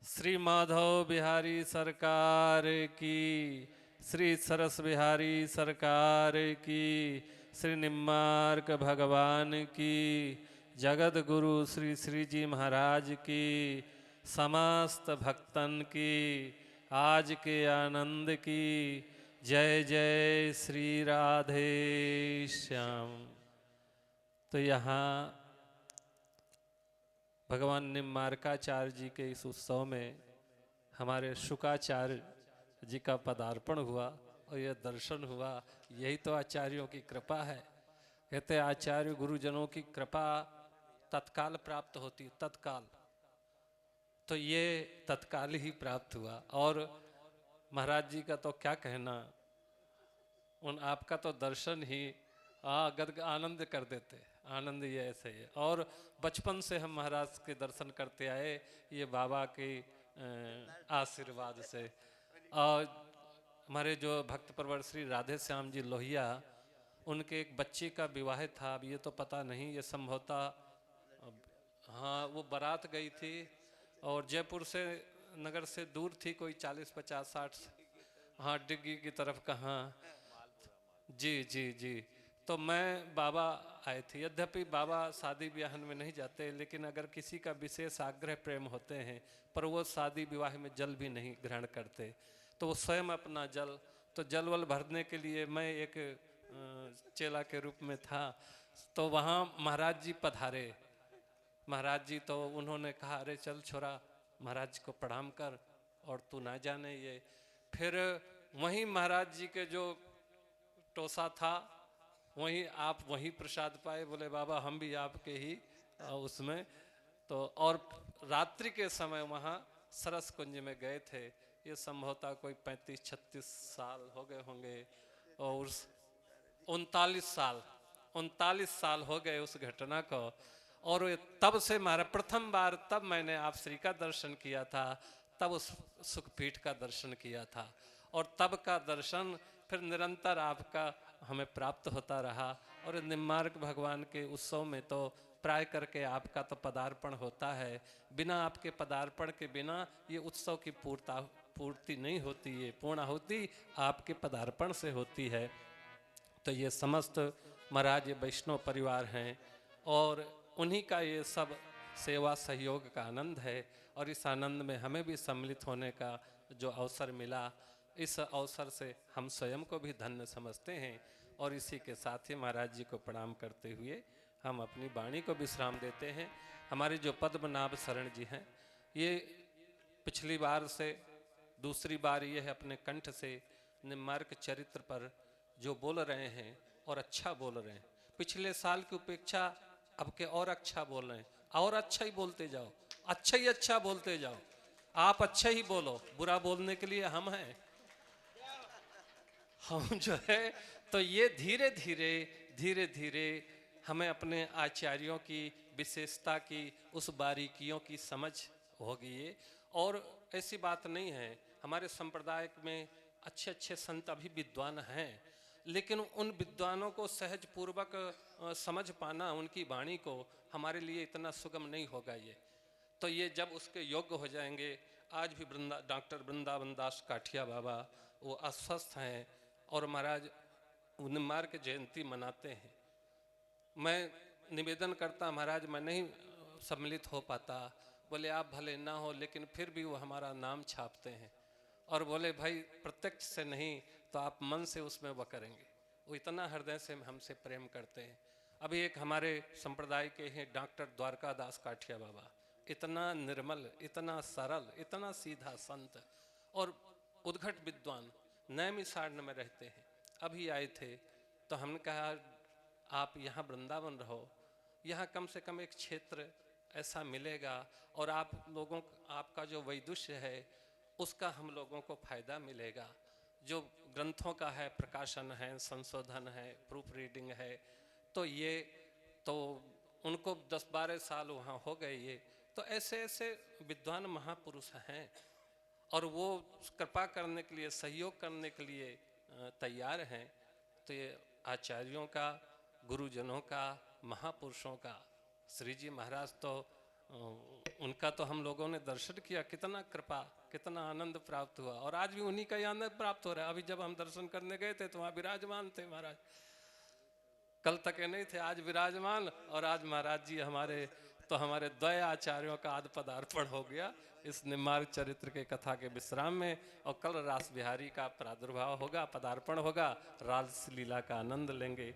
श्री माधव बिहारी सरकार की, श्री सरस बिहारी सरकार की, श्री निम्मार्क भगवान की, जगत गुरु श्री श्री जी महाराज की, समस्त भक्तन की, आज के आनंद की। जय जय श्री राधे श्याम। तो यहाँ भगवान निम्मार्काचार्य जी के इस उत्सव में हमारे शुकाचार्य जी का पदार्पण हुआ और यह दर्शन हुआ। यही तो आचार्यों की कृपा है। कहते हैं आचार्य गुरुजनों की कृपा तत्काल प्राप्त होती, तत्काल। तो ये तत्काल ही प्राप्त हुआ। और महाराज जी का तो क्या कहना, उन आपका तो दर्शन ही गद आनंद कर देते। आनंद ये ऐसे ही है। और बचपन से हम महाराज के दर्शन करते आए, ये बाबा के आशीर्वाद से। और हमारे जो भक्त प्रवर श्री राधे श्याम जी लोहिया, उनके एक बच्चे का विवाह था। अब ये तो पता नहीं, ये संभवतः हाँ वो बारात गई थी और जयपुर से नगर से दूर थी, कोई 40 50 60, हाँ डिग्गी की तरफ कहाँ। जी जी जी। तो मैं बाबा आए थे। यद्यपि बाबा शादी ब्याह में नहीं जाते, लेकिन अगर किसी का विशेष आग्रह प्रेम होते हैं, पर वो शादी विवाह में जल भी नहीं ग्रहण करते, तो वो स्वयं अपना जल, तो जल वल भरने के लिए मैं एक चेला के रूप में था। तो वहाँ महाराज जी पधारे। महाराज जी तो उन्होंने कहा, अरे चल छोरा, महाराज को प्रणाम कर, और तू ना जाने ये। फिर वहीं महाराज जी के जो टोसा था, वहीं आप वहीं प्रसाद पाए। बोले बाबा हम भी आपके ही उसमें। तो और रात्रि के समय वहाँ सरस कुंज में गए थे। ये संभवतः कोई 35-36 साल हो गए होंगे। और 39 साल हो गए उस घटना को। और तब से हमारा प्रथम बार तब मैंने आप श्री का दर्शन किया था, तब उस सुखपीठ का दर्शन किया था। और तब का दर्शन फिर निरंतर आपका हमें प्राप्त होता रहा। और निम्मार्क भगवान के उत्सव में तो प्राय करके आपका तो पदार्पण होता है। बिना आपके पदार्पण के बिना ये उत्सव की पूर्ति नहीं होती है। पूर्णाहुति आपके पदार्पण से होती है। तो ये समस्त महाराज वैष्णव परिवार हैं और उन्हीं का ये सब सेवा सहयोग का आनंद है। और इस आनंद में हमें भी सम्मिलित होने का जो अवसर मिला, इस अवसर से हम स्वयं को भी धन्य समझते हैं। और इसी के साथ ही महाराज जी को प्रणाम करते हुए हम अपनी वाणी को विश्राम देते हैं। हमारे जो पद्मनाभ शरण जी हैं, ये पिछली बार से दूसरी बार ये है अपने कंठ से निम्मार्क चरित्र पर जो बोल रहे हैं, और अच्छा बोल रहे हैं। पिछले साल की उपेक्षा अब के और अच्छा बोल रहे हैं। और अच्छा ही बोलते जाओ, अच्छा ही अच्छा बोलते जाओ। आप अच्छा ही बोलो, बुरा बोलने के लिए हम हैं। हम जो है, तो ये धीरे धीरे धीरे धीरे हमें अपने आचार्यों की विशेषता की, उस बारीकियों की समझ होगी ये। और ऐसी बात नहीं है, हमारे संप्रदाय में अच्छे अच्छे संत अभी विद्वान हैं, लेकिन उन विद्वानों को सहज पूर्वक समझ पाना, उनकी वाणी को हमारे लिए इतना सुगम नहीं होगा ये। तो ये जब उसके योग्य हो जाएंगे। आज भी डॉक्टर वृंदावन दास काठिया बाबा वो अस्वस्थ हैं और महाराज निम्मार्क जयंती मनाते हैं। मैं निवेदन करता, महाराज मैं नहीं सम्मिलित हो पाता। बोले आप भले ना हो, लेकिन फिर भी वो हमारा नाम छापते हैं। और बोले भाई प्रत्यक्ष से नहीं तो आप मन से उसमें वह करेंगे। वो इतना हृदय से हमसे प्रेम करते हैं। अभी एक हमारे संप्रदाय के हैं डॉक्टर द्वारका दास काठिया बाबा, इतना निर्मल, इतना सरल, इतना सीधा संत और उद्घट विद्वान, नैमिषारण्य में रहते हैं। अभी आए थे तो हमने कहा आप यहाँ वृंदावन रहो, यहाँ कम से कम एक क्षेत्र ऐसा मिलेगा और आप लोगों, आपका जो वैदुष्य है उसका हम लोगों को फायदा मिलेगा। जो ग्रंथों का है प्रकाशन है, संशोधन है, प्रूफ रीडिंग है, तो ये तो उनको 10-12 साल वहाँ हो गए। ये तो ऐसे ऐसे विद्वान महापुरुष हैं और वो कृपा करने के लिए, सहयोग करने के लिए तैयार हैं। तो ये आचार्यों का, गुरुजनों का, महापुरुषों का, श्री जी महाराज तो उनका तो हम लोगों ने दर्शन किया, कितना कृपा, कितना आनंद प्राप्त हुआ। और आज भी उन्हीं का ही आनंद प्राप्त हो रहा है। अभी जब हम दर्शन करने गए थे तो वहाँ विराजमान थे महाराज, कल तक नहीं थे, आज विराजमान। और आज महाराज जी हमारे तो हमारे द्वय आचार्यों का आद पदार्पण हो गया इस निम्बार्क चरित्र के कथा के विश्राम में। और कल रास बिहारी का प्रादुर्भाव होगा, पदार्पण होगा, रास लीला का आनंद लेंगे।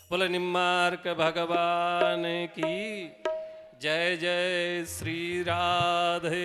बोले निम्बार्क भगवान की जय। जय श्री राधे।